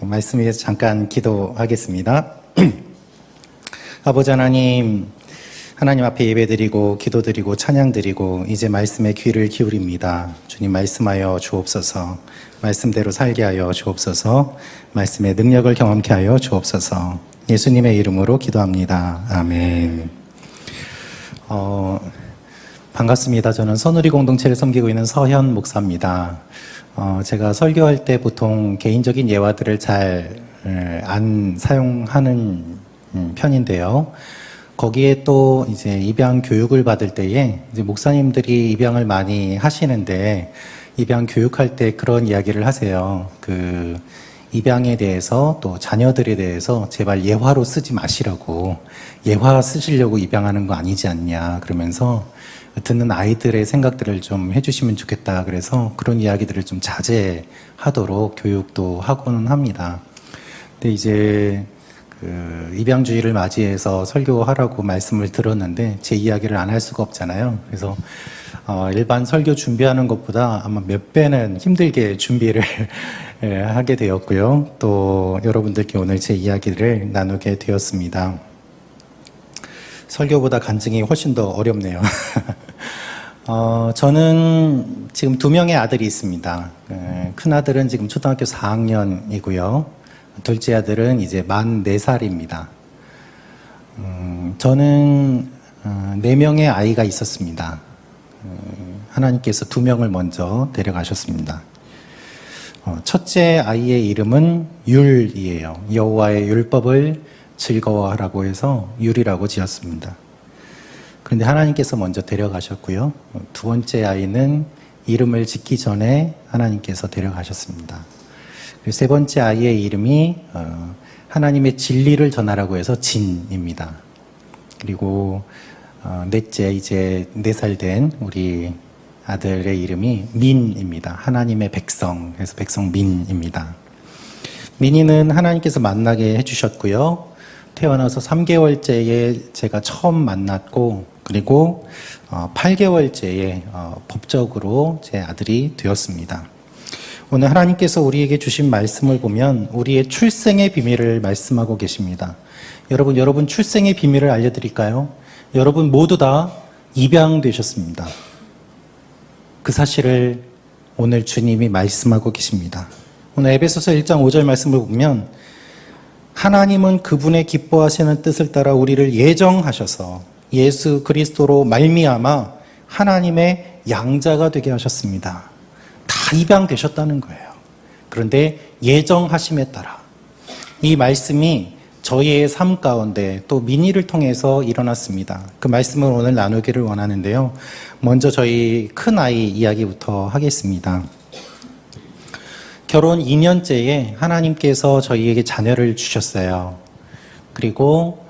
말씀 위해서 잠깐 기도하겠습니다. 아버지 하나님, 하나님 앞에 예배드리고 기도드리고 찬양드리고 이제 말씀에 귀를 기울입니다. 주님 말씀하여 주옵소서. 말씀대로 살게 하여 주옵소서. 말씀의 능력을 경험케 하여 주옵소서. 예수님의 이름으로 기도합니다. 아멘. 반갑습니다. 저는 선우리 공동체를 섬기고 있는 서현 목사입니다. 제가 설교할 때 보통 개인적인 예화들을 잘 안 사용하는 편인데요. 거기에 또 이제 입양 교육을 받을 때에 이제 목사님들이 입양을 많이 하시는데 입양 교육할 때 그런 이야기를 하세요. 그 입양에 대해서 또 자녀들에 대해서 제발 예화로 쓰지 마시라고, 예화 쓰시려고 입양하는 거 아니지 않냐 그러면서 듣는 아이들의 생각들을 좀 해주시면 좋겠다. 그래서 그런 이야기들을 좀 자제하도록 교육도 하고는 합니다. 근데 이제 그 입양주의를 맞이해서 설교하라고 말씀을 들었는데 제 이야기를 안 할 수가 없잖아요. 그래서 일반 설교 준비하는 것보다 아마 몇 배는 힘들게 준비를 하게 되었고요. 또 여러분들께 오늘 제 이야기를 나누게 되었습니다. 설교보다 간증이 훨씬 더 어렵네요. 저는 지금 2명의 아들이 있습니다. 큰 아들은 지금 초등학교 4학년이고요. 둘째 아들은 이제 만 4살입니다. 저는 4명의 아이가 있었습니다. 하나님께서 2명을 먼저 데려가셨습니다. 첫째 아이의 이름은 율이에요. 여호와의 율법을 즐거워하라고 해서 율이라고 지었습니다. 그런데 하나님께서 먼저 데려가셨고요. 두 번째 아이는 이름을 짓기 전에 하나님께서 데려가셨습니다. 세 번째 아이의 이름이 하나님의 진리를 전하라고 해서 진입니다. 그리고 넷째, 이제 4살 된 우리 아들의 이름이 민입니다. 하나님의 백성, 그래서 백성민입니다. 민이는 하나님께서 만나게 해주셨고요. 태어나서 3개월째에 제가 처음 만났고, 그리고 8개월째에 법적으로 제 아들이 되었습니다. 오늘 하나님께서 우리에게 주신 말씀을 보면 우리의 출생의 비밀을 말씀하고 계십니다. 여러분 출생의 비밀을 알려드릴까요? 여러분 모두 다 입양되셨습니다. 그 사실을 오늘 주님이 말씀하고 계십니다. 오늘 에베소서 1장 5절 말씀을 보면 하나님은 그분의 기뻐하시는 뜻을 따라 우리를 예정하셔서 예수 그리스도로 말미암아 하나님의 양자가 되게 하셨습니다. 다 입양되셨다는 거예요. 그런데 예정하심에 따라 이 말씀이 저희의 삶 가운데 또 민의를 통해서 일어났습니다. 그 말씀을 오늘 나누기를 원하는데요. 먼저 저희 큰아이 이야기부터 하겠습니다. 결혼 2년째에 하나님께서 저희에게 자녀를 주셨어요. 그리고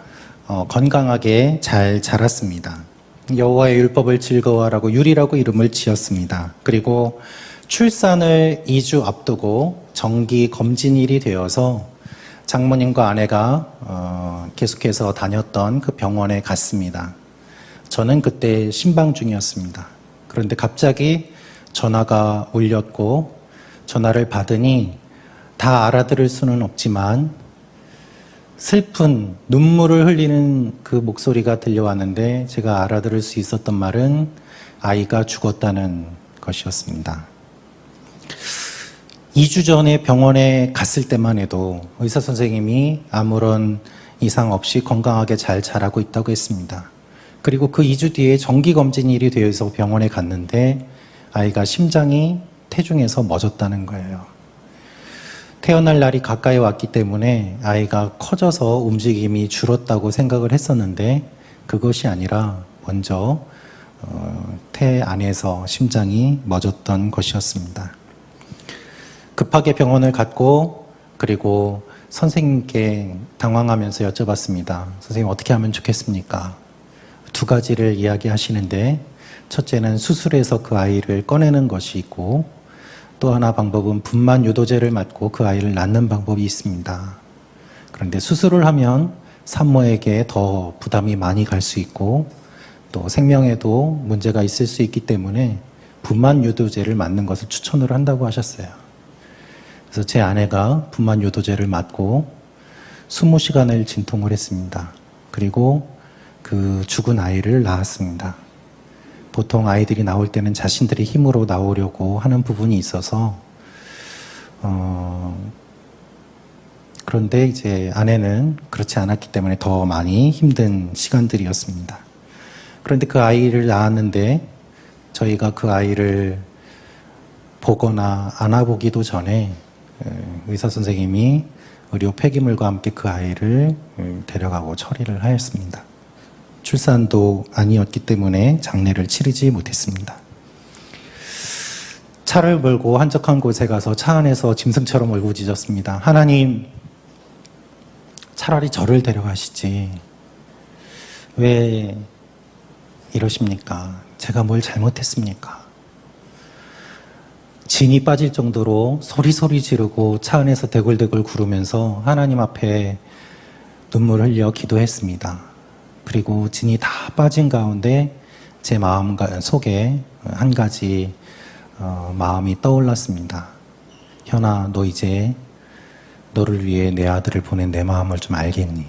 건강하게 잘 자랐습니다. 여호와의 율법을 즐거워하라고 율이라고 이름을 지었습니다. 그리고 출산을 2주 앞두고 정기 검진일이 되어서 장모님과 아내가 계속해서 다녔던 그 병원에 갔습니다. 저는 그때 신방 중이었습니다. 그런데 갑자기 전화가 울렸고 전화를 받으니 다 알아들을 수는 없지만 슬픈 눈물을 흘리는 그 목소리가 들려왔는데 제가 알아들을 수 있었던 말은 아이가 죽었다는 것이었습니다. 2주 전에 병원에 갔을 때만 해도 의사 선생님이 아무런 이상 없이 건강하게 잘 자라고 있다고 했습니다. 그리고 그 2주 뒤에 정기검진일이 되어서 병원에 갔는데 아이가 심장이 태중에서 멎었다는 거예요. 태어날 날이 가까이 왔기 때문에 아이가 커져서 움직임이 줄었다고 생각을 했었는데 그것이 아니라 먼저 태 안에서 심장이 멎었던 것이었습니다. 급하게 병원을 갔고 그리고 선생님께 당황하면서 여쭤봤습니다. 선생님 어떻게 하면 좋겠습니까? 2가지를 이야기하시는데 첫째는 수술해서 그 아이를 꺼내는 것이 있고 또 하나 방법은 분만 유도제를 맞고 그 아이를 낳는 방법이 있습니다. 그런데 수술을 하면 산모에게 더 부담이 많이 갈 수 있고 또 생명에도 문제가 있을 수 있기 때문에 분만 유도제를 맞는 것을 추천을 한다고 하셨어요. 그래서 제 아내가 분만 요도제를 맞고 20시간을 진통을 했습니다. 그리고 그 죽은 아이를 낳았습니다. 보통 아이들이 나올 때는 자신들의 힘으로 나오려고 하는 부분이 있어서 그런데 이제 아내는 그렇지 않았기 때문에 더 많이 힘든 시간들이었습니다. 그런데 그 아이를 낳았는데 저희가 그 아이를 보거나 안아보기도 전에 의사 선생님이 의료 폐기물과 함께 그 아이를 데려가고 처리를 하였습니다. 출산도 아니었기 때문에 장례를 치르지 못했습니다. 차를 몰고 한적한 곳에 가서 차 안에서 짐승처럼 울부짖었습니다. 하나님, 차라리 저를 데려가시지. 왜 이러십니까? 제가 뭘 잘못했습니까? 진이 빠질 정도로 소리소리 지르고 차 안에서 대굴대굴 구르면서 하나님 앞에 눈물을 흘려 기도했습니다. 그리고 진이 다 빠진 가운데 제 마음 속에 한 가지 마음이 떠올랐습니다. 현아, 너 이제 너를 위해 내 아들을 보낸 내 마음을 좀 알겠니?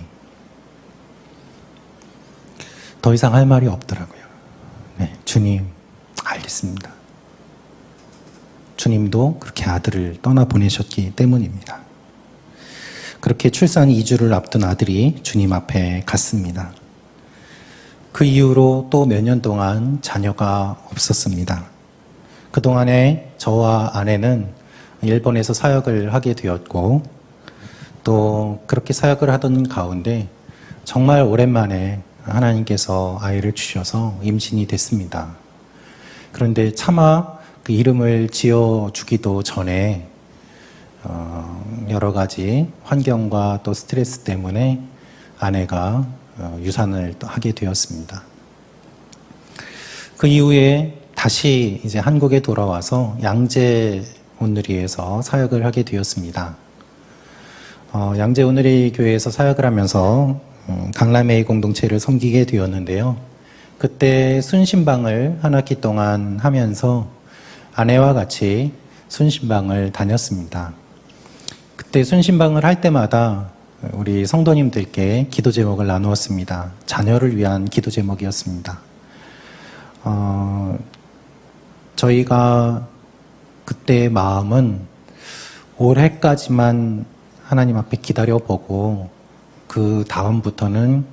더 이상 할 말이 없더라고요. 네, 주님, 알겠습니다. 주님도 그렇게 아들을 떠나보내셨기 때문입니다. 그렇게 출산 2주를 앞둔 아들이 주님 앞에 갔습니다. 그 이후로 또 몇 년 동안 자녀가 없었습니다. 그동안에 저와 아내는 일본에서 사역을 하게 되었고 또 그렇게 사역을 하던 가운데 정말 오랜만에 하나님께서 아이를 주셔서 임신이 됐습니다. 그런데 차마 그 이름을 지어주기도 전에 여러 가지 환경과 또 스트레스 때문에 아내가 유산을 하게 되었습니다. 그 이후에 다시 이제 한국에 돌아와서 양재 온누리에서 사역을 하게 되었습니다. 양재 온누리 교회에서 사역을 하면서 강남A 공동체를 섬기게 되었는데요. 그때 순신방을 한 학기 동안 하면서 아내와 같이 순신방을 다녔습니다. 그때 순신방을 할 때마다 우리 성도님들께 기도 제목을 나누었습니다. 자녀를 위한 기도 제목이었습니다. 저희가 그때의 마음은 올해까지만 하나님 앞에 기다려보고 그 다음부터는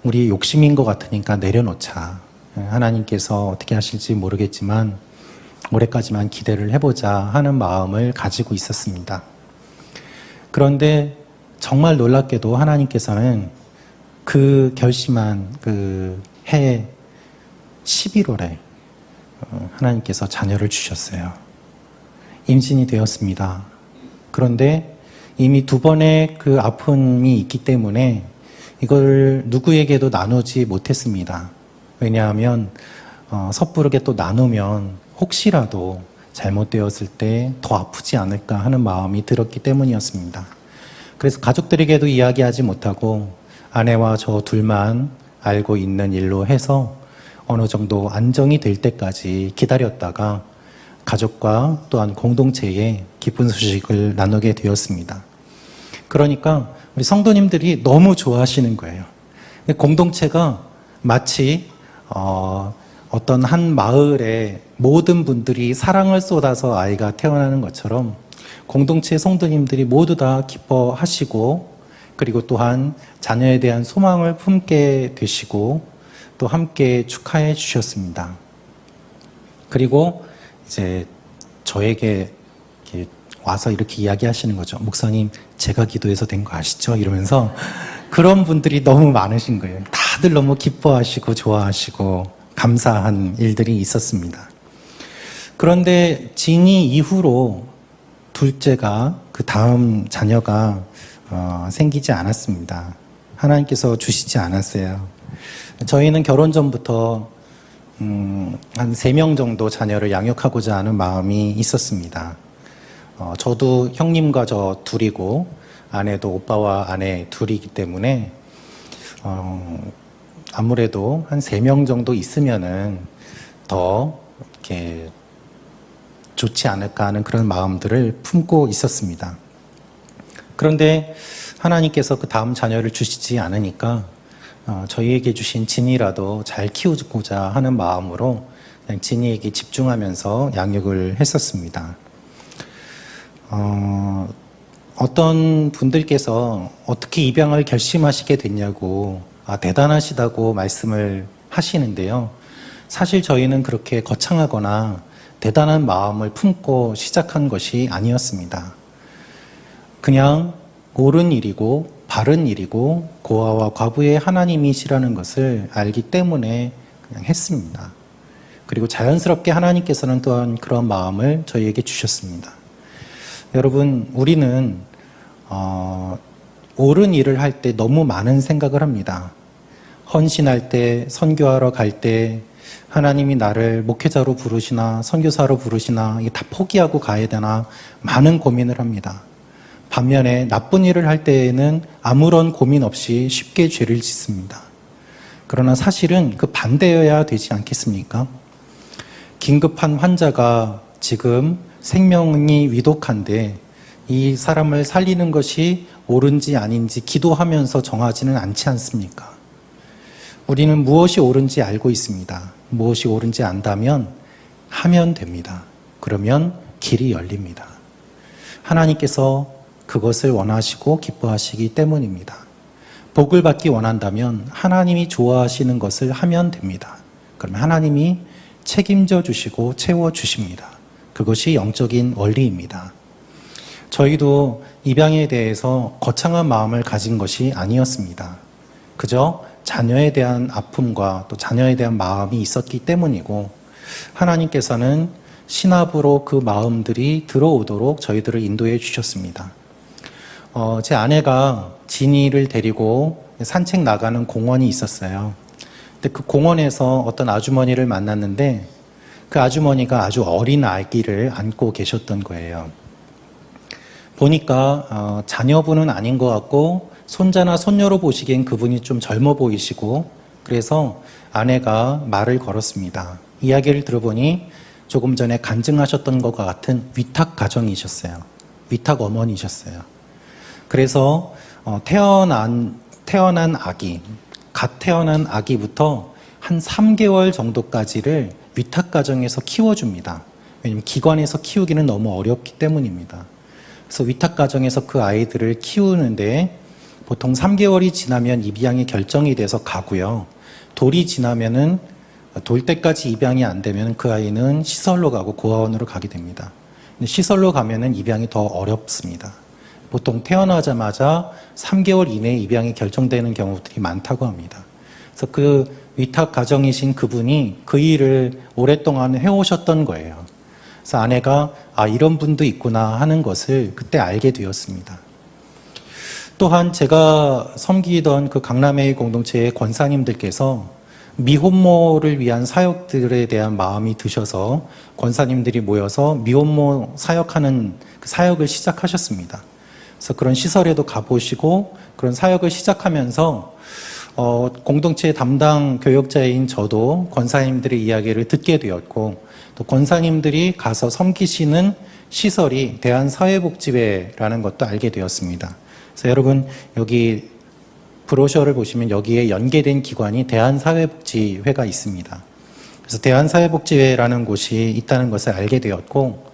우리 욕심인 것 같으니까 내려놓자. 하나님께서 어떻게 하실지 모르겠지만 올해까지만 기대를 해보자 하는 마음을 가지고 있었습니다. 그런데 정말 놀랍게도 하나님께서는 그 결심한 그 해 11월에 하나님께서 자녀를 주셨어요. 임신이 되었습니다. 그런데 이미 2번의 그 아픔이 있기 때문에 이걸 누구에게도 나누지 못했습니다. 왜냐하면 섣부르게 또 나누면 혹시라도 잘못되었을 때 더 아프지 않을까 하는 마음이 들었기 때문이었습니다. 그래서 가족들에게도 이야기하지 못하고 아내와 저 둘만 알고 있는 일로 해서 어느 정도 안정이 될 때까지 기다렸다가 가족과 또한 공동체에 기쁜 소식을 나누게 되었습니다. 그러니까 우리 성도님들이 너무 좋아하시는 거예요. 공동체가 마치 어떤 한 마을에 모든 분들이 사랑을 쏟아서 아이가 태어나는 것처럼 공동체 성도님들이 모두 다 기뻐하시고 그리고 또한 자녀에 대한 소망을 품게 되시고 또 함께 축하해 주셨습니다. 그리고 이제 저에게 이렇게 와서 이렇게 이야기하시는 거죠. 목사님, 제가 기도해서 된 거 아시죠? 이러면서 그런 분들이 너무 많으신 거예요. 다들 너무 기뻐하시고 좋아하시고 감사한 일들이 있었습니다. 그런데 진이 이후로 둘째가 그 다음 자녀가 생기지 않았습니다. 하나님께서 주시지 않았어요. 저희는 결혼 전부터 한 3명 정도 자녀를 양육하고자 하는 마음이 있었습니다. 저도 형님과 저 둘이고 아내도 오빠와 아내 둘이기 때문에 아무래도 한 3명 정도 있으면은 더 이렇게 좋지 않을까 하는 그런 마음들을 품고 있었습니다. 그런데 하나님께서 그 다음 자녀를 주시지 않으니까 저희에게 주신 진이라도 잘 키우고자 하는 마음으로 그냥 진이에게 집중하면서 양육을 했었습니다. 어떤 분들께서 어떻게 입양을 결심하시게 됐냐고 대단하시다고 말씀을 하시는데요. 사실 저희는 그렇게 거창하거나 대단한 마음을 품고 시작한 것이 아니었습니다. 그냥 옳은 일이고 바른 일이고 고아와 과부의 하나님이시라는 것을 알기 때문에 그냥 했습니다. 그리고 자연스럽게 하나님께서는 또한 그런 마음을 저희에게 주셨습니다. 여러분, 우리는 옳은 일을 할 때 너무 많은 생각을 합니다. 헌신할 때, 선교하러 갈 때 하나님이 나를 목회자로 부르시나 선교사로 부르시나 이게 다 포기하고 가야 되나 많은 고민을 합니다. 반면에 나쁜 일을 할 때에는 아무런 고민 없이 쉽게 죄를 짓습니다. 그러나 사실은 그 반대여야 되지 않겠습니까? 긴급한 환자가 지금 생명이 위독한데 이 사람을 살리는 것이 옳은지 아닌지 기도하면서 정하지는 않지 않습니까? 우리는 무엇이 옳은지 알고 있습니다. 무엇이 옳은지 안다면 하면 됩니다. 그러면 길이 열립니다. 하나님께서 그것을 원하시고 기뻐하시기 때문입니다. 복을 받기 원한다면 하나님이 좋아하시는 것을 하면 됩니다. 그러면 하나님이 책임져 주시고 채워 주십니다. 그것이 영적인 원리입니다. 저희도 입양에 대해서 거창한 마음을 가진 것이 아니었습니다. 그저 자녀에 대한 아픔과 또 자녀에 대한 마음이 있었기 때문이고 하나님께서는 신압으로 그 마음들이 들어오도록 저희들을 인도해 주셨습니다. 제 아내가 진이를 데리고 산책 나가는 공원이 있었어요. 근데 그 공원에서 어떤 아주머니를 만났는데 그 아주머니가 아주 어린 아기를 안고 계셨던 거예요. 보니까 자녀분은 아닌 것 같고 손자나 손녀로 보시기엔 그분이 좀 젊어 보이시고 그래서 아내가 말을 걸었습니다. 이야기를 들어보니 조금 전에 간증하셨던 것과 같은 위탁 가정이셨어요. 위탁 어머니셨어요. 그래서 태어난 아기, 갓 태어난 아기부터 한 3개월 정도까지를 위탁 가정에서 키워줍니다. 왜냐하면 기관에서 키우기는 너무 어렵기 때문입니다. 그래서 위탁 가정에서 그 아이들을 키우는데 보통 3개월이 지나면 입양이 결정이 돼서 가고요. 돌이 지나면은 돌 때까지 입양이 안 되면 그 아이는 시설로 가고 고아원으로 가게 됩니다. 근데 시설로 가면은 입양이 더 어렵습니다. 보통 태어나자마자 3개월 이내에 입양이 결정되는 경우들이 많다고 합니다. 그래서 그 위탁 가정이신 그분이 그 일을 오랫동안 해오셨던 거예요. 그래서 아내가 이런 분도 있구나 하는 것을 그때 알게 되었습니다. 또한 제가 섬기던 그 강남의 공동체의 권사님들께서 미혼모를 위한 사역들에 대한 마음이 드셔서 권사님들이 모여서 미혼모 사역하는 그 사역을 시작하셨습니다. 그래서 그런 시설에도 가보시고 그런 사역을 시작하면서 공동체 담당 교역자인 저도 권사님들의 이야기를 듣게 되었고 또 권사님들이 가서 섬기시는 시설이 대한사회복지회라는 것도 알게 되었습니다. 그래서 여러분 여기 브로셔를 보시면 여기에 연계된 기관이 대한사회복지회가 있습니다. 그래서 대한사회복지회라는 곳이 있다는 것을 알게 되었고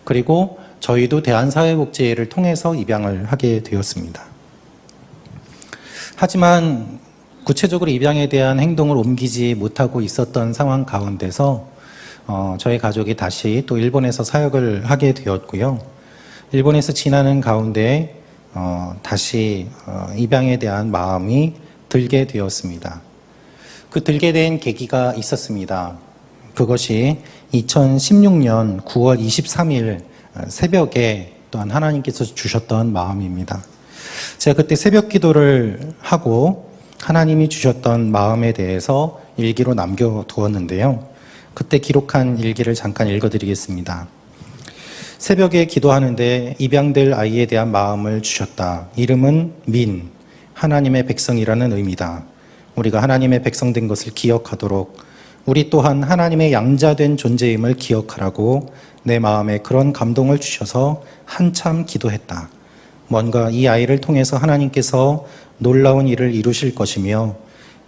그리고 저희도 대한사회복지회를 통해서 입양을 하게 되었습니다. 하지만 구체적으로 입양에 대한 행동을 옮기지 못하고 있었던 상황 가운데서 저희 가족이 다시 또 일본에서 사역을 하게 되었고요. 일본에서 지나는 가운데 다시 입양에 대한 마음이 들게 되었습니다. 그 들게 된 계기가 있었습니다. 그것이 2016년 9월 23일 새벽에 또한 하나님께서 주셨던 마음입니다. 제가 그때 새벽 기도를 하고 하나님이 주셨던 마음에 대해서 일기로 남겨두었는데요. 그때 기록한 일기를 잠깐 읽어드리겠습니다. 새벽에 기도하는데 입양될 아이에 대한 마음을 주셨다. 이름은 민, 하나님의 백성이라는 의미다. 우리가 하나님의 백성된 것을 기억하도록 우리 또한 하나님의 양자된 존재임을 기억하라고 내 마음에 그런 감동을 주셔서 한참 기도했다. 뭔가 이 아이를 통해서 하나님께서 놀라운 일을 이루실 것이며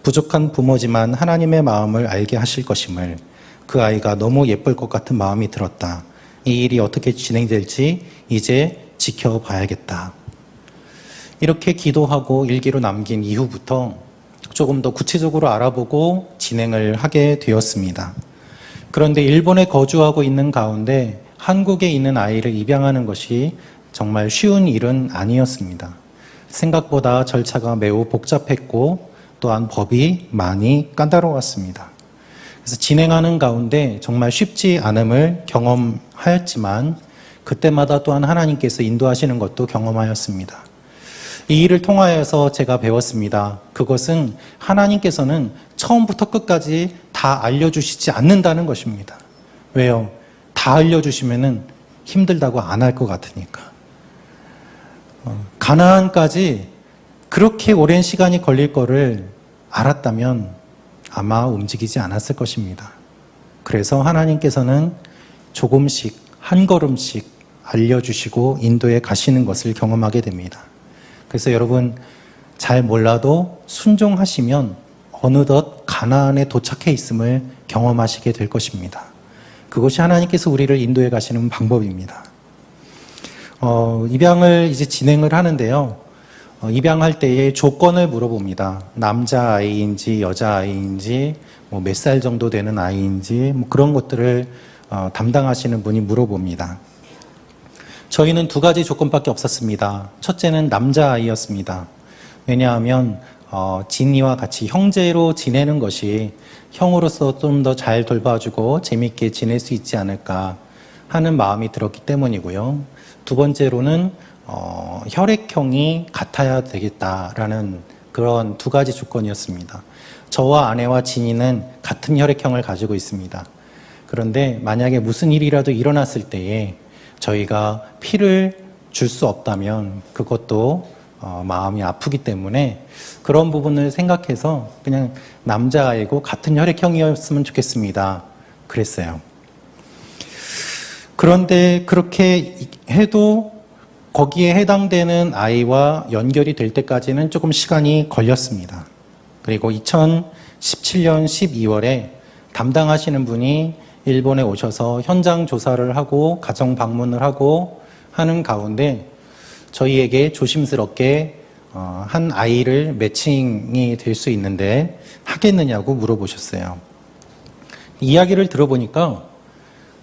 부족한 부모지만 하나님의 마음을 알게 하실 것임을, 그 아이가 너무 예쁠 것 같은 마음이 들었다. 이 일이 어떻게 진행될지 이제 지켜봐야겠다. 이렇게 기도하고 일기로 남긴 이후부터 조금 더 구체적으로 알아보고 진행을 하게 되었습니다. 그런데 일본에 거주하고 있는 가운데 한국에 있는 아이를 입양하는 것이 정말 쉬운 일은 아니었습니다. 생각보다 절차가 매우 복잡했고 또한 법이 많이 까다로웠습니다. 그래서 진행하는 가운데 정말 쉽지 않음을 경험하였지만 그때마다 또한 하나님께서 인도하시는 것도 경험하였습니다. 이 일을 통하여서 제가 배웠습니다. 그것은 하나님께서는 처음부터 끝까지 다 알려주시지 않는다는 것입니다. 왜요? 다 알려주시면은 힘들다고 안 할 것 같으니까. 가나안까지 그렇게 오랜 시간이 걸릴 거를 알았다면 아마 움직이지 않았을 것입니다. 그래서 하나님께서는 조금씩 한 걸음씩 알려주시고 인도에 가시는 것을 경험하게 됩니다. 그래서 여러분, 잘 몰라도 순종하시면 어느덧 가나안에 도착해 있음을 경험하시게 될 것입니다. 그것이 하나님께서 우리를 인도해 가시는 방법입니다. 입양을 이제 진행을 하는데요. 입양할 때에 조건을 물어봅니다. 남자아이인지 여자아이인지 몇 살 정도 되는 아이인지 그런 것들을 담당하시는 분이 물어봅니다. 저희는 2가지 조건밖에 없었습니다. 첫째는 남자아이였습니다. 왜냐하면 진이와 같이 형제로 지내는 것이 형으로서 좀 더 잘 돌봐주고 재밌게 지낼 수 있지 않을까 하는 마음이 들었기 때문이고요. 2번째로는 혈액형이 같아야 되겠다라는 그런 2가지 조건이었습니다. 저와 아내와 진이는 같은 혈액형을 가지고 있습니다. 그런데 만약에 무슨 일이라도 일어났을 때에 저희가 피를 줄 수 없다면 그것도 마음이 아프기 때문에 그런 부분을 생각해서 그냥 남자아이고 같은 혈액형이었으면 좋겠습니다. 그랬어요. 그런데 그렇게 해도 거기에 해당되는 아이와 연결이 될 때까지는 조금 시간이 걸렸습니다. 그리고 2017년 12월에 담당하시는 분이 일본에 오셔서 현장 조사를 하고 가정 방문을 하고 하는 가운데 저희에게 조심스럽게 한 아이를 매칭이 될 수 있는데 하겠느냐고 물어보셨어요. 이야기를 들어보니까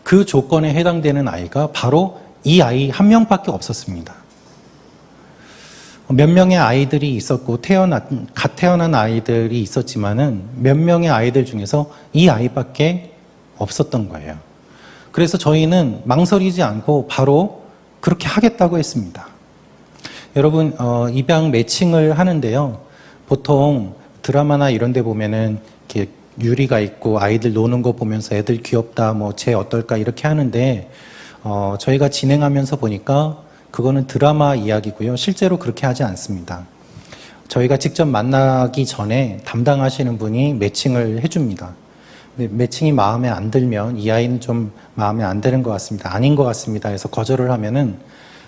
그 조건에 해당되는 아이가 바로 이 아이 한 명밖에 없었습니다. 몇 명의 아이들이 있었고 갓 태어난 아이들이 있었지만은 몇 명의 아이들 중에서 이 아이밖에 없었던 거예요. 그래서 저희는 망설이지 않고 바로 그렇게 하겠다고 했습니다. 여러분, 입양 매칭을 하는데요. 보통 드라마나 이런 데 보면은 이렇게 유리가 있고 아이들 노는 거 보면서 애들 귀엽다, 쟤 어떨까 이렇게 하는데 저희가 진행하면서 보니까 그거는 드라마 이야기고요. 실제로 그렇게 하지 않습니다. 저희가 직접 만나기 전에 담당하시는 분이 매칭을 해줍니다. 근데 매칭이 마음에 안 들면 이 아이는 좀 마음에 안 드는 것 같습니다. 아닌 것 같습니다. 해서 거절을 하면은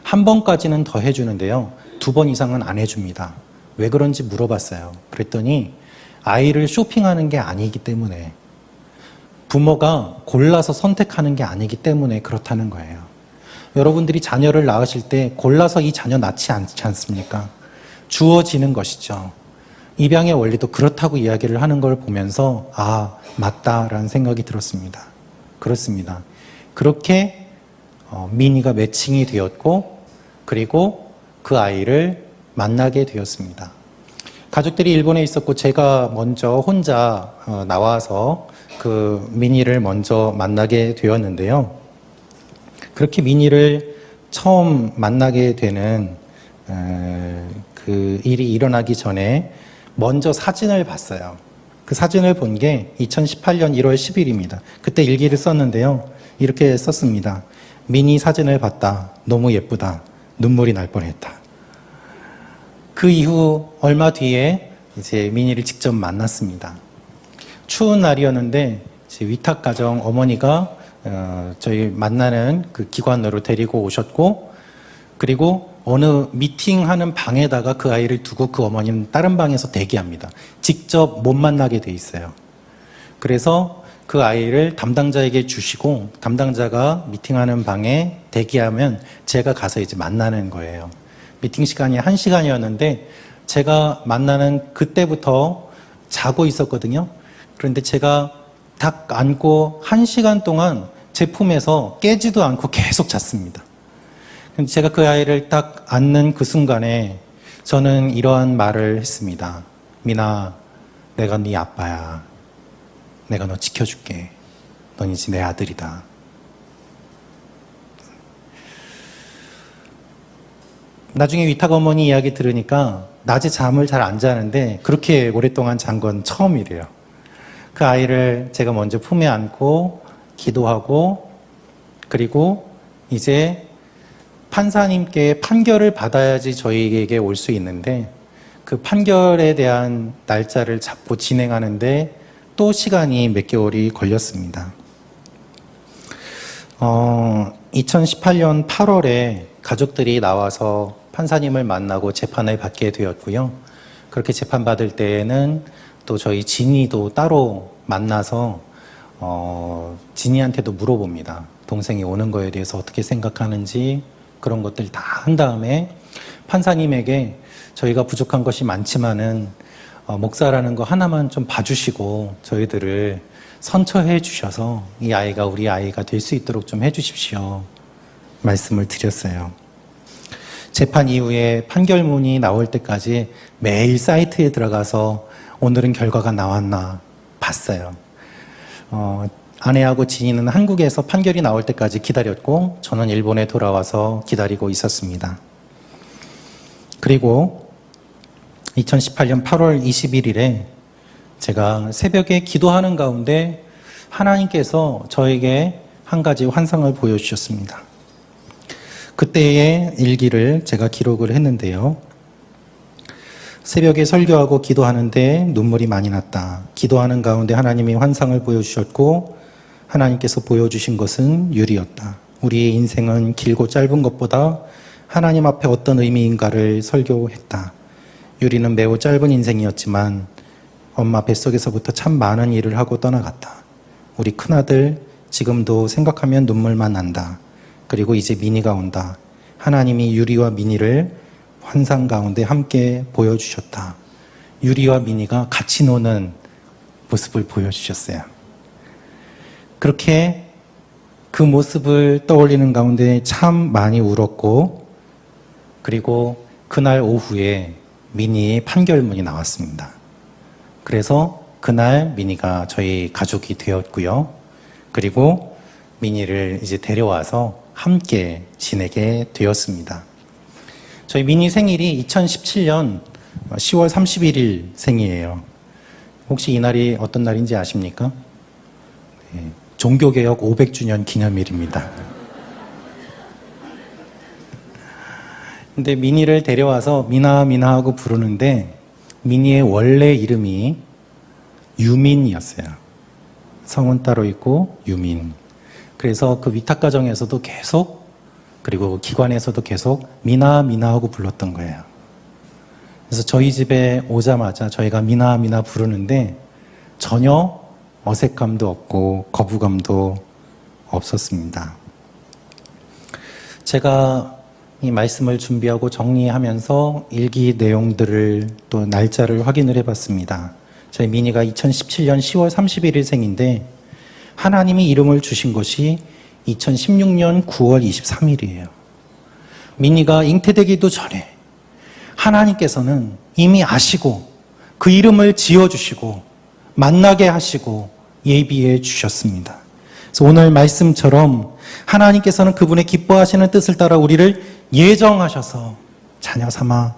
한 번까지는 더 해주는데요. 2번 이상은 안 해줍니다. 왜 그런지 물어봤어요. 그랬더니 아이를 쇼핑하는 게 아니기 때문에, 부모가 골라서 선택하는 게 아니기 때문에 그렇다는 거예요. 여러분들이 자녀를 낳으실 때 골라서 이 자녀 낳지 않지 않습니까? 주어지는 것이죠. 입양의 원리도 그렇다고 이야기를 하는 걸 보면서 맞다라는 생각이 들었습니다. 그렇습니다. 그렇게 미니가 매칭이 되었고 그리고 그 아이를 만나게 되었습니다. 가족들이 일본에 있었고 제가 먼저 혼자 나와서 그 미니를 먼저 만나게 되었는데요. 그렇게 미니를 처음 만나게 되는 그 일이 일어나기 전에 먼저 사진을 봤어요. 그 사진을 본 게 2018년 1월 10일입니다. 그때 일기를 썼는데요. 이렇게 썼습니다. 미니 사진을 봤다. 너무 예쁘다. 눈물이 날 뻔했다. 그 이후 얼마 뒤에 이제 미니를 직접 만났습니다. 추운 날이었는데 이제 위탁 가정 어머니가 저희 만나는 그 기관으로 데리고 오셨고, 그리고 어느 미팅하는 방에다가 그 아이를 두고 그 어머니는 다른 방에서 대기합니다. 직접 못 만나게 돼 있어요. 그래서 그 아이를 담당자에게 주시고 담당자가 미팅하는 방에 대기하면 제가 가서 이제 만나는 거예요. 미팅 시간이 1시간이었는데 제가 만나는 그때부터 자고 있었거든요. 그런데 제가 딱 안고 1시간 동안 제 품에서 깨지도 않고 계속 잤습니다. 제가 그 아이를 딱 안는 그 순간에 저는 이러한 말을 했습니다. 미나, 내가 네 아빠야. 내가 너 지켜줄게. 넌 이제 내 아들이다. 나중에 위탁 어머니 이야기 들으니까 낮에 잠을 잘 안 자는데 그렇게 오랫동안 잔 건 처음이래요. 그 아이를 제가 먼저 품에 안고 기도하고, 그리고 이제 판사님께 판결을 받아야지 저희에게 올 수 있는데 그 판결에 대한 날짜를 잡고 진행하는데 또 시간이 몇 개월이 걸렸습니다. 2018년 8월에 가족들이 나와서 판사님을 만나고 재판을 받게 되었고요. 그렇게 재판받을 때에는 또 저희 진이도 따로 만나서 진이한테도 물어봅니다. 동생이 오는 거에 대해서 어떻게 생각하는지, 그런 것들 다 한 다음에 판사님에게 저희가 부족한 것이 많지만은 목사라는 거 하나만 좀 봐주시고 저희들을 선처해 주셔서 이 아이가 우리 아이가 될 수 있도록 좀 해주십시오. 말씀을 드렸어요. 재판 이후에 판결문이 나올 때까지 매일 사이트에 들어가서 오늘은 결과가 나왔나 봤어요. 아내하고 진이는 한국에서 판결이 나올 때까지 기다렸고 저는 일본에 돌아와서 기다리고 있었습니다. 그리고 2018년 8월 21일에 제가 새벽에 기도하는 가운데 하나님께서 저에게 한 가지 환상을 보여주셨습니다. 그때의 일기를 제가 기록을 했는데요. 새벽에 설교하고 기도하는데 눈물이 많이 났다. 기도하는 가운데 하나님이 환상을 보여주셨고 하나님께서 보여주신 것은 유리였다. 우리의 인생은 길고 짧은 것보다 하나님 앞에 어떤 의미인가를 설교했다. 유리는 매우 짧은 인생이었지만 엄마 뱃속에서부터 참 많은 일을 하고 떠나갔다. 우리 큰아들 지금도 생각하면 눈물만 난다. 그리고 이제 미니가 온다. 하나님이 유리와 미니를 환상 가운데 함께 보여주셨다. 유리와 미니가 같이 노는 모습을 보여주셨어요. 그렇게 그 모습을 떠올리는 가운데 참 많이 울었고, 그리고 그날 오후에 미니의 판결문이 나왔습니다. 그래서 그날 미니가 저희 가족이 되었고요. 그리고 미니를 이제 데려와서 함께 지내게 되었습니다. 저희 미니 생일이 2017년 10월 31일 생이에요. 혹시 이 날이 어떤 날인지 아십니까? 네, 종교개혁 500주년 기념일입니다. 근데 미니를 데려와서 미나 미나 하고 부르는데 미니의 원래 이름이 유민이었어요. 성은 따로 있고 유민. 그래서 그 위탁가정에서도 계속, 그리고 기관에서도 계속 미나 미나 하고 불렀던 거예요. 그래서 저희 집에 오자마자 저희가 미나 미나 부르는데 전혀 어색감도 없고 거부감도 없었습니다. 제가 이 말씀을 준비하고 정리하면서 일기 내용들을 또 날짜를 확인을 해봤습니다. 저희 미니가 2017년 10월 31일 생인데 하나님이 이름을 주신 것이 2016년 9월 23일이에요. 미니가 잉태되기도 전에 하나님께서는 이미 아시고 그 이름을 지어주시고 만나게 하시고 예비해 주셨습니다. 그래서 오늘 말씀처럼 하나님께서는 그분의 기뻐하시는 뜻을 따라 우리를 예정하셔서 자녀 삼아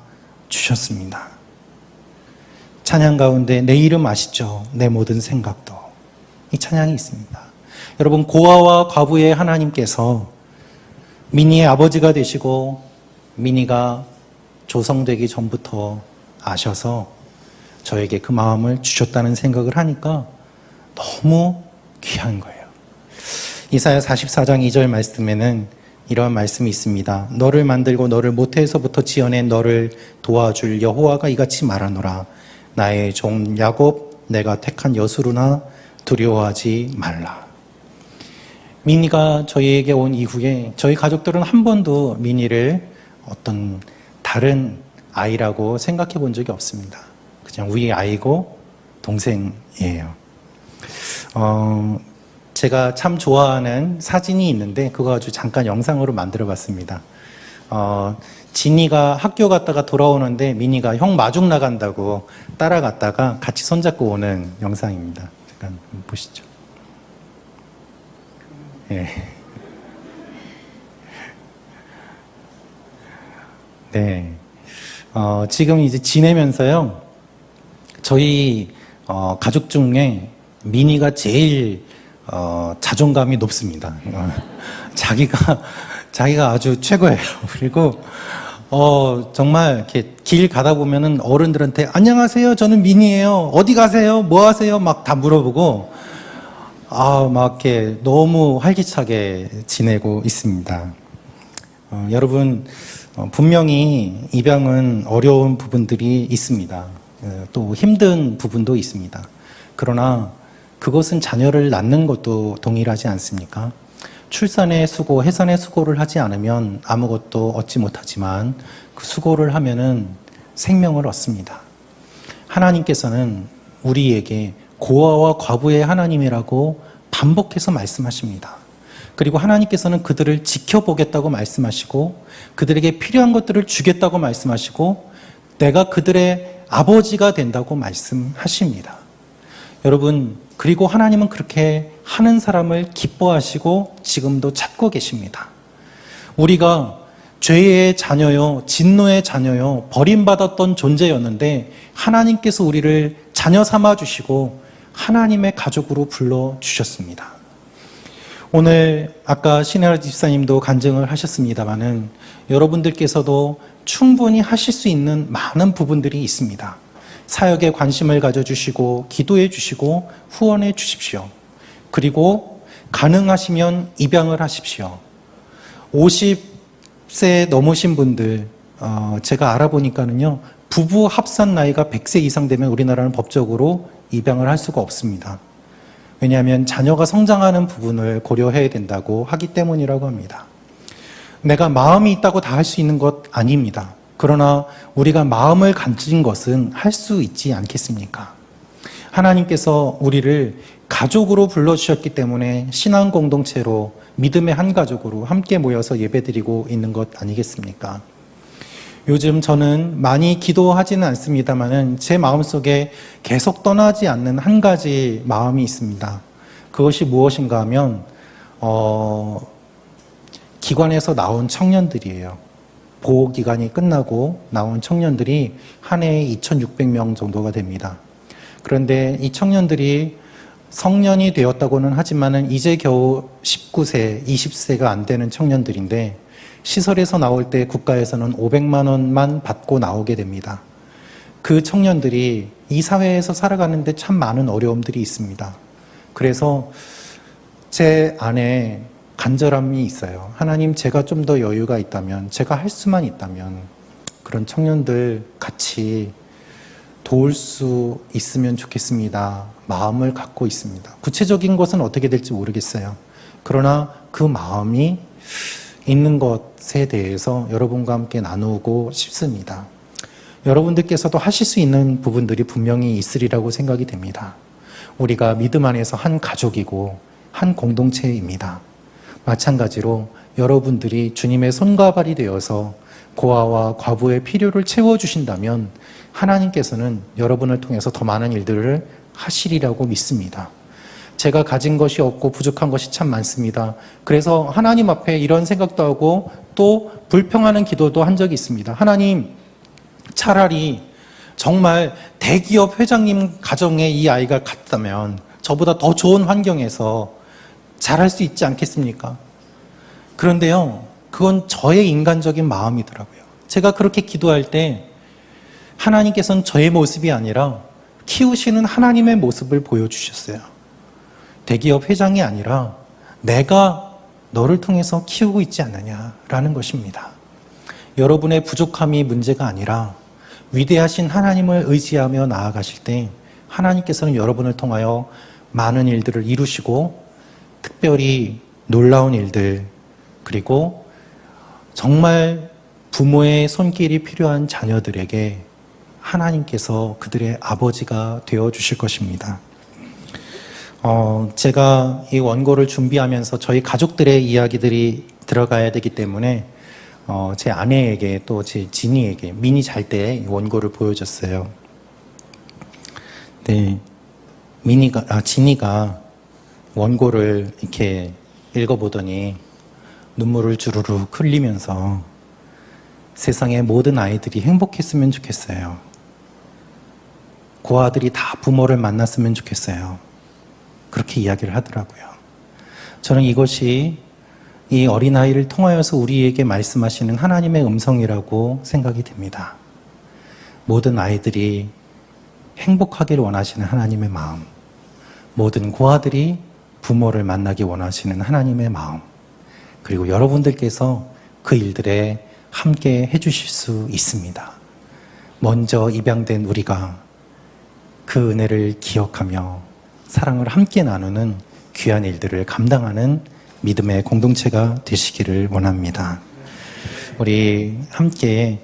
주셨습니다. 찬양 가운데 내 이름 아시죠? 내 모든 생각도. 이 찬양이 있습니다. 여러분, 고아와 과부의 하나님께서 미니의 아버지가 되시고 미니가 조성되기 전부터 아셔서 저에게 그 마음을 주셨다는 생각을 하니까 너무 귀한 거예요. 이사야 44장 2절 말씀에는 이러한 말씀이 있습니다. 너를 만들고 너를 모태에서부터 지어낸 너를 도와줄 여호와가 이같이 말하노라. 나의 종 야곱 내가 택한 여수루나 두려워하지 말라. 미니가 저희에게 온 이후에 저희 가족들은 한 번도 미니를 어떤 다른 아이라고 생각해 본 적이 없습니다. 그냥 우리 아이고 동생이에요. 제가 참 좋아하는 사진이 있는데 그거 아주 잠깐 영상으로 만들어 봤습니다. 진이가 학교 갔다가 돌아오는데 미니가 형 마중 나간다고 따라갔다가 같이 손잡고 오는 영상입니다. 잠깐 보시죠. 네. 네. 지금 이제 지내면서요, 저희 가족 중에 미니가 제일 자존감이 높습니다. 자기가 아주 최고예요. 그리고 정말 이렇게 길 가다 보면은 어른들한테 안녕하세요, 저는 미니예요. 어디 가세요? 뭐 하세요? 막 다 물어보고 막 이렇게 너무 활기차게 지내고 있습니다. 여러분, 분명히 입양은 어려운 부분들이 있습니다. 또 힘든 부분도 있습니다. 그러나 그것은 자녀를 낳는 것도 동일하지 않습니까? 출산의 수고, 해산의 수고를 하지 않으면 아무것도 얻지 못하지만 그 수고를 하면은 생명을 얻습니다. 하나님께서는 우리에게 고아와 과부의 하나님이라고 반복해서 말씀하십니다. 그리고 하나님께서는 그들을 지켜보겠다고 말씀하시고 그들에게 필요한 것들을 주겠다고 말씀하시고 내가 그들의 아버지가 된다고 말씀하십니다. 여러분, 그리고 하나님은 그렇게 하는 사람을 기뻐하시고 지금도 찾고 계십니다. 우리가 죄의 자녀요, 진노의 자녀요, 버림받았던 존재였는데 하나님께서 우리를 자녀 삼아주시고 하나님의 가족으로 불러주셨습니다. 오늘 아까 신혜라 집사님도 간증을 하셨습니다마는 여러분들께서도 충분히 하실 수 있는 많은 부분들이 있습니다. 사역에 관심을 가져주시고 기도해 주시고 후원해 주십시오. 그리고 가능하시면 입양을 하십시오. 50세 넘으신 분들 제가 알아보니까는요, 부부 합산 나이가 100세 이상 되면 우리나라는 법적으로 입양을 할 수가 없습니다. 왜냐하면 자녀가 성장하는 부분을 고려해야 된다고 하기 때문이라고 합니다. 내가 마음이 있다고 다 할 수 있는 것 아닙니다. 그러나 우리가 마음을 가진 것은 할 수 있지 않겠습니까? 하나님께서 우리를 가족으로 불러주셨기 때문에 신앙 공동체로 믿음의 한 가족으로 함께 모여서 예배드리고 있는 것 아니겠습니까? 요즘 저는 많이 기도하지는 않습니다만은 제 마음속에 계속 떠나지 않는 한 가지 마음이 있습니다. 그것이 무엇인가 하면 기관에서 나온 청년들이에요. 보호기간이 끝나고 나온 청년들이 한 해에 2,600명 정도가 됩니다. 그런데 이 청년들이 성년이 되었다고는 하지만은 이제 겨우 19세, 20세가 안 되는 청년들인데 시설에서 나올 때 국가에서는 500만 원만 받고 나오게 됩니다. 그 청년들이 이 사회에서 살아가는데 참 많은 어려움들이 있습니다. 그래서 제 안에 간절함이 있어요. 하나님, 제가 좀 더 여유가 있다면, 제가 할 수만 있다면 그런 청년들 같이 도울 수 있으면 좋겠습니다. 마음을 갖고 있습니다. 구체적인 것은 어떻게 될지 모르겠어요. 그러나 그 마음이 있는 것에 대해서 여러분과 함께 나누고 싶습니다. 여러분들께서도 하실 수 있는 부분들이 분명히 있으리라고 생각이 됩니다. 우리가 믿음 안에서 한 가족이고 한 공동체입니다. 마찬가지로 여러분들이 주님의 손과 발이 되어서 고아와 과부의 필요를 채워주신다면 하나님께서는 여러분을 통해서 더 많은 일들을 하시리라고 믿습니다. 제가 가진 것이 없고 부족한 것이 참 많습니다. 그래서 하나님 앞에 이런 생각도 하고 또 불평하는 기도도 한 적이 있습니다. 하나님, 차라리 정말 대기업 회장님 가정에 이 아이가 갔다면 저보다 더 좋은 환경에서 잘할 수 있지 않겠습니까? 그런데요, 그건 저의 인간적인 마음이더라고요. 제가 그렇게 기도할 때 하나님께서는 저의 모습이 아니라 키우시는 하나님의 모습을 보여주셨어요. 대기업 회장이 아니라 내가 너를 통해서 키우고 있지 않느냐라는 것입니다. 여러분의 부족함이 문제가 아니라 위대하신 하나님을 의지하며 나아가실 때 하나님께서는 여러분을 통하여 많은 일들을 이루시고 특별히 놀라운 일들, 그리고 정말 부모의 손길이 필요한 자녀들에게 하나님께서 그들의 아버지가 되어주실 것입니다. 제가 이 원고를 준비하면서 저희 가족들의 이야기들이 들어가야 되기 때문에 제 아내에게 또 제 진이에게 민이 잘 때 원고를 보여줬어요. 네, 진이가 원고를 이렇게 읽어보더니 눈물을 주르륵 흘리면서 세상의 모든 아이들이 행복했으면 좋겠어요. 고아들이 다 부모를 만났으면 좋겠어요. 그렇게 이야기를 하더라고요. 저는 이것이 이 어린아이를 통하여서 우리에게 말씀하시는 하나님의 음성이라고 생각이 됩니다. 모든 아이들이 행복하기를 원하시는 하나님의 마음, 모든 고아들이 부모를 만나기 원하시는 하나님의 마음, 그리고 여러분들께서 그 일들에 함께 해주실 수 있습니다. 먼저 입양된 우리가 그 은혜를 기억하며 사랑을 함께 나누는 귀한 일들을 감당하는 믿음의 공동체가 되시기를 원합니다. 우리 함께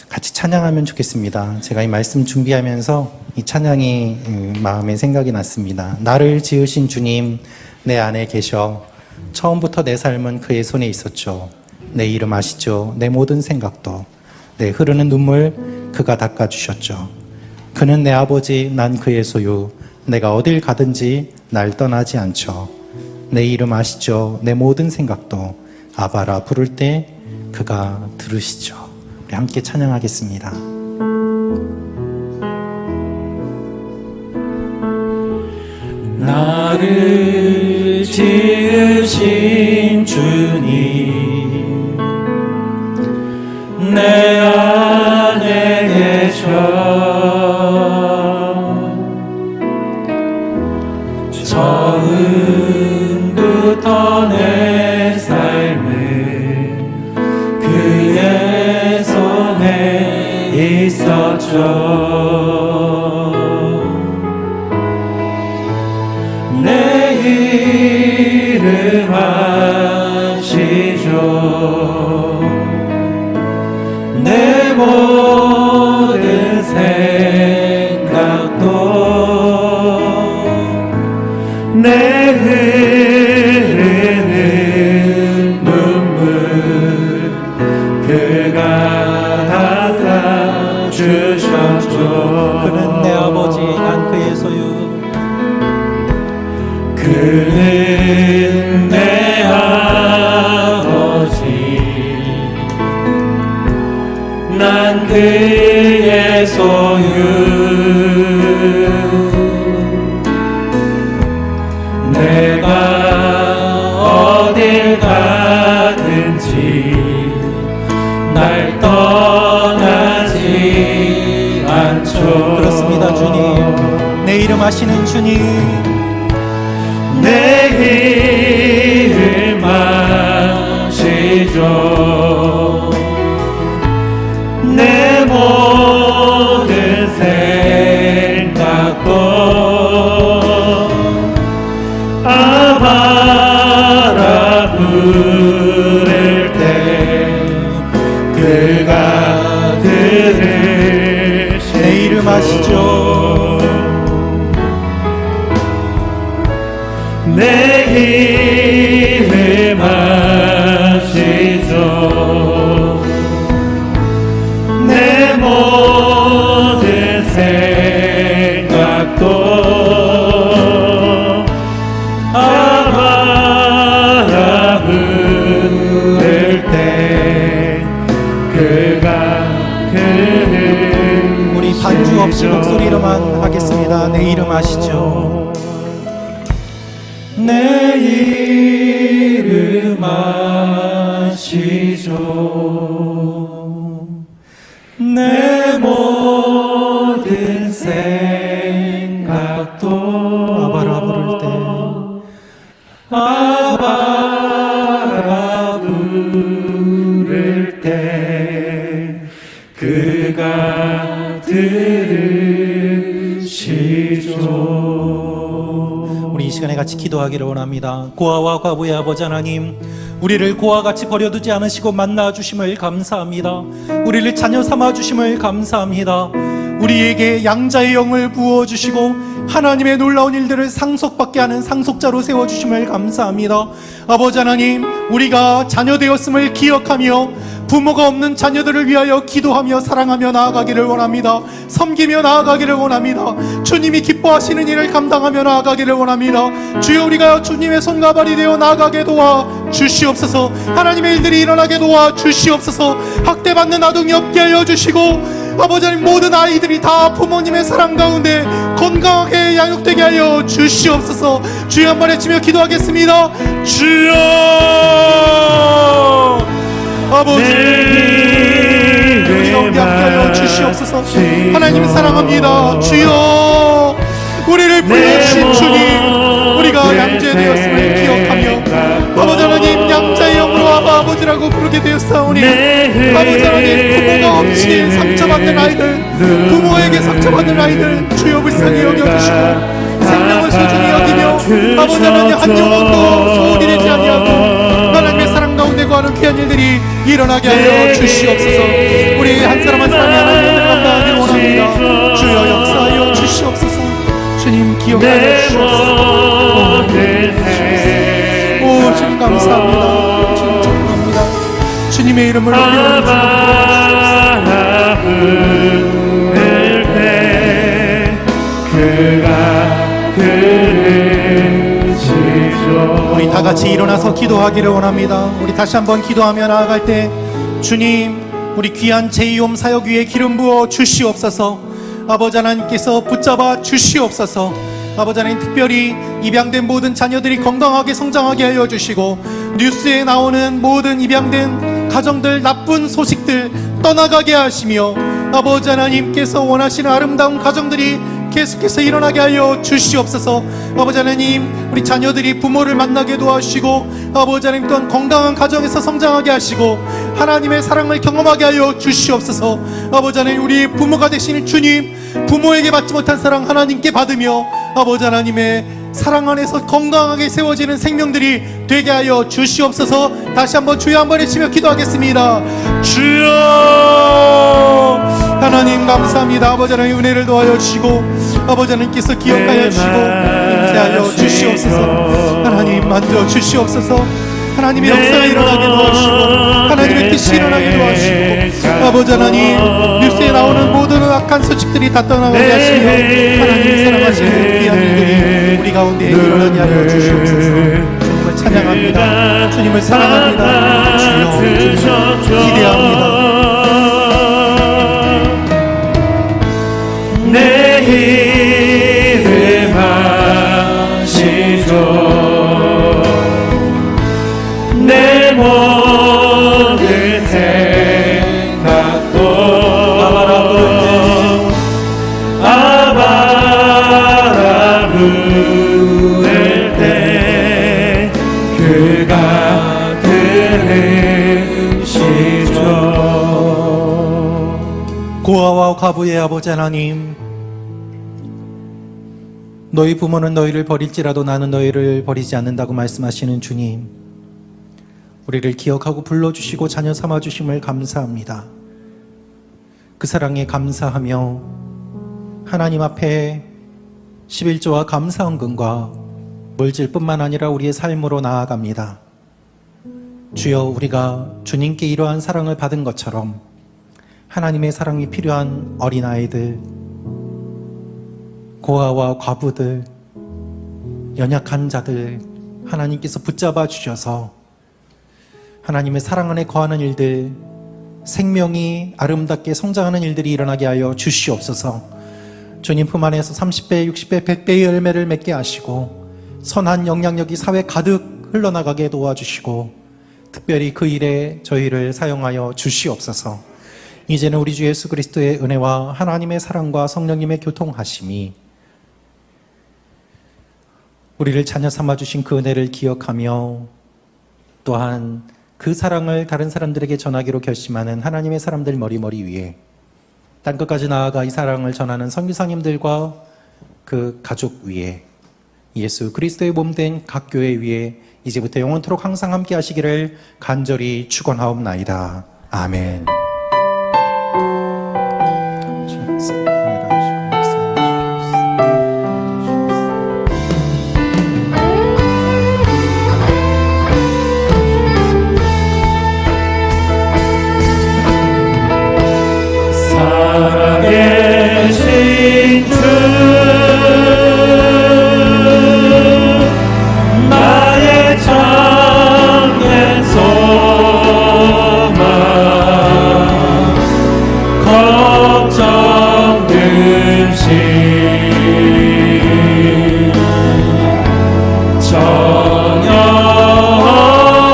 같이 찬양하면 좋겠습니다. 제가 이 말씀 준비하면서 이 찬양이 마음에 생각이 났습니다. 나를 지으신 주님 내 안에 계셔 처음부터 내 삶은 그의 손에 있었죠. 내 이름 아시죠? 내 모든 생각도 내 흐르는 눈물 그가 닦아주셨죠. 그는 내 아버지 난 그의 소유 내가 어딜 가든지 날 떠나지 않죠. 내 이름 아시죠? 내 모든 생각도 아바라 부를 때 그가 들으시죠. 우리 함께 찬양하겠습니다. 나를 지으신 주님 내 안에 계셔 처음부터 내 삶을 그의 손에 있었죠. 내 이름 아시죠. 내 모든 생각도 내 흐르는 눈물 그가 닦아주셨죠. 그는 내 아버지 난 그의 소유 그는 내 아버지 난 그의 소유 내가 어딜 가든지 날 떠나지 않죠. 그렇습니다. 주님 내 이름 아시는 주님 내 이름 아시죠. 내 모든 생각도 아바라 부를 때 그가 들으시죠. 내 이름 아시죠. 내 이름 아시죠. 내 모든 생각도 아바라 부를 때 그가 들으시죠. 우리 반주 없이 목소리로만 하겠습니다. 내 이름 아시죠. 내 이름 아시죠. 내 모든 생각도 아바라 부를 때 아바라 부를 때 그가 들으시죠. 우리 이 시간에 같이 기도하기를 원합니다. 고아와 과부의 아버지 하나님, 우리를 고아와 같이 버려두지 않으시고 만나주심을 감사합니다. 우리를 자녀 삼아주심을 감사합니다. 우리에게 양자의 영을 부어주시고 하나님의 놀라운 일들을 상속받게 하는 상속자로 세워주심을 감사합니다. 아버지 하나님, 우리가 자녀 되었음을 기억하며 부모가 없는 자녀들을 위하여 기도하며 사랑하며 나아가기를 원합니다. 섬기며 나아가기를 원합니다. 주님이 기뻐하시는 일을 감당하며 나아가기를 원합니다. 주여, 우리가 주님의 손과 발이 되어 나아가게 도와 주시옵소서. 하나님의 일들이 일어나게 도와 주시옵소서. 학대받는 아동이 없게 하여 주시고 아버지 하나님, 모든 아이들이 다 부모님의 사랑 가운데 건강하게 양육되게 하여 주시옵소서. 주여, 한번 외치며 기도하겠습니다. 주여, 아버지, 우리 가운데 함께하여 주시옵소서. 하나님 사랑합니다. 주여, 우리를 불러주신 주님, 우리가 양자되었음을 기억하며 아버지 하나님, 양자의 영으로 아버지라고 부르게 되었사오니 아버지 하나님, 부모가 없이 상처받는 아이들, 부모에게 상처받는 아이들 주여 불쌍히 여겨주시고 생명을 소중히 여기며 아버지 하나님, 한 영혼도 소홀히 되지 아니하고 하나님의 사랑 가운데 거하는 귀한 일들이 일어나게 하여 주시옵소서. 우리 한 사람 한 사람이 하나님을 감당하기를 원합니다. 주여, 역사하여 주시옵소서. 주님, 기억하여 주시옵소서. 오 주님, 감사합니다. 주님, 축복합니다. 주님의 이름을 아바라 부를 때 그가 들으시죠. 우리 다 같이 일어나서 기도하기를 원합니다. 우리 다시 한번 기도하며 나아갈 때, 주님, 우리 귀한 제2홈 사역 위에 기름 부어 주시옵소서. 아버지 하나님께서 붙잡아 주시옵소서. 아버지 하나님, 특별히 입양된 모든 자녀들이 건강하게 성장하게 하여 주시고 뉴스에 나오는 모든 입양된 가정들 나쁜 소식들 떠나가게 하시며 아버지 하나님께서 원하시는 아름다운 가정들이 계속해서 일어나게 하여 주시옵소서. 아버지 하나님, 우리 자녀들이 부모를 만나게 도와주시고 아버지 하나님 또한 건강한 가정에서 성장하게 하시고 하나님의 사랑을 경험하게 하여 주시옵소서. 아버지 하나님, 우리 부모가 되시는 주님, 부모에게 받지 못한 사랑 하나님께 받으며 아버지 하나님의 사랑 안에서 건강하게 세워지는 생명들이 되게 하여 주시옵소서. 다시 한번 주여 한번 외치며 기도하겠습니다. 주여, 하나님 감사합니다. 아버지 하나님, 은혜를 도와여 주시고 아버지 하나님께서 기억하여 주시고 인자하여 주시옵소서. 하나님, 만져 주시옵소서. 하나님의 역사가 일어나게 도와주시고 하나님의 뜻이 일어나게 도와주시고 아버지 하나님, 뉴스에 나오는 모든 악한 소식들이 다 떠나가게 하시며 하나님이 사랑하시는 귀한 일들이 우리 가운데 일어나게 하여 주시옵소서. 주님을 찬양합니다. 주님을 사랑합니다. 주여, 주님을 기대합니다. 내 이름 아시죠. 내 모든 생각도 아바라 부를 때 그가 들으시죠. 고아와 과부의 아버지 하나님, 너희 부모는 너희를 버릴지라도 나는 너희를 버리지 않는다고 말씀하시는 주님, 우리를 기억하고 불러주시고 자녀 삼아주심을 감사합니다. 그 사랑에 감사하며 하나님 앞에 11조와 감사헌금과 물질 뿐만 아니라 우리의 삶으로 나아갑니다. 주여, 우리가 주님께 이러한 사랑을 받은 것처럼 하나님의 사랑이 필요한 어린아이들, 고아와 과부들, 연약한 자들 하나님께서 붙잡아 주셔서 하나님의 사랑 안에 거하는 일들, 생명이 아름답게 성장하는 일들이 일어나게 하여 주시옵소서. 주님 품 안에서 30배, 60배, 100배의 열매를 맺게 하시고 선한 영향력이 사회 가득 흘러나가게 도와주시고 특별히 그 일에 저희를 사용하여 주시옵소서. 이제는 우리 주 예수 그리스도의 은혜와 하나님의 사랑과 성령님의 교통하심이 우리를 자녀 삼아주신 그 은혜를 기억하며 또한 그 사랑을 다른 사람들에게 전하기로 결심하는 하나님의 사람들 머리 위에 땅끝까지 나아가 이 사랑을 전하는 선교사님들과 그 가족 위에 예수 그리스도의 몸된 각 교회 위에 이제부터 영원토록 항상 함께 하시기를 간절히 축원하옵나이다. 아멘. 살아계신 주 나의 참된 소망 걱정 든시 전혀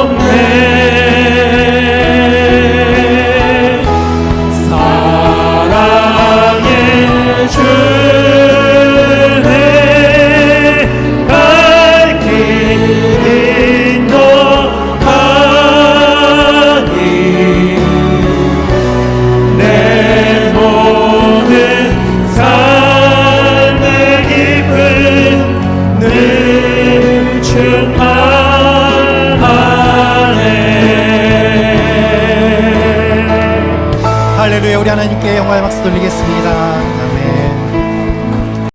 없네 사랑의 주네 밝힌 인도하니 내 모든 삶의 기쁨 늘 충만하네. 할렐루야. 우리 하나님께 영광의 박수 돌리겠습니다.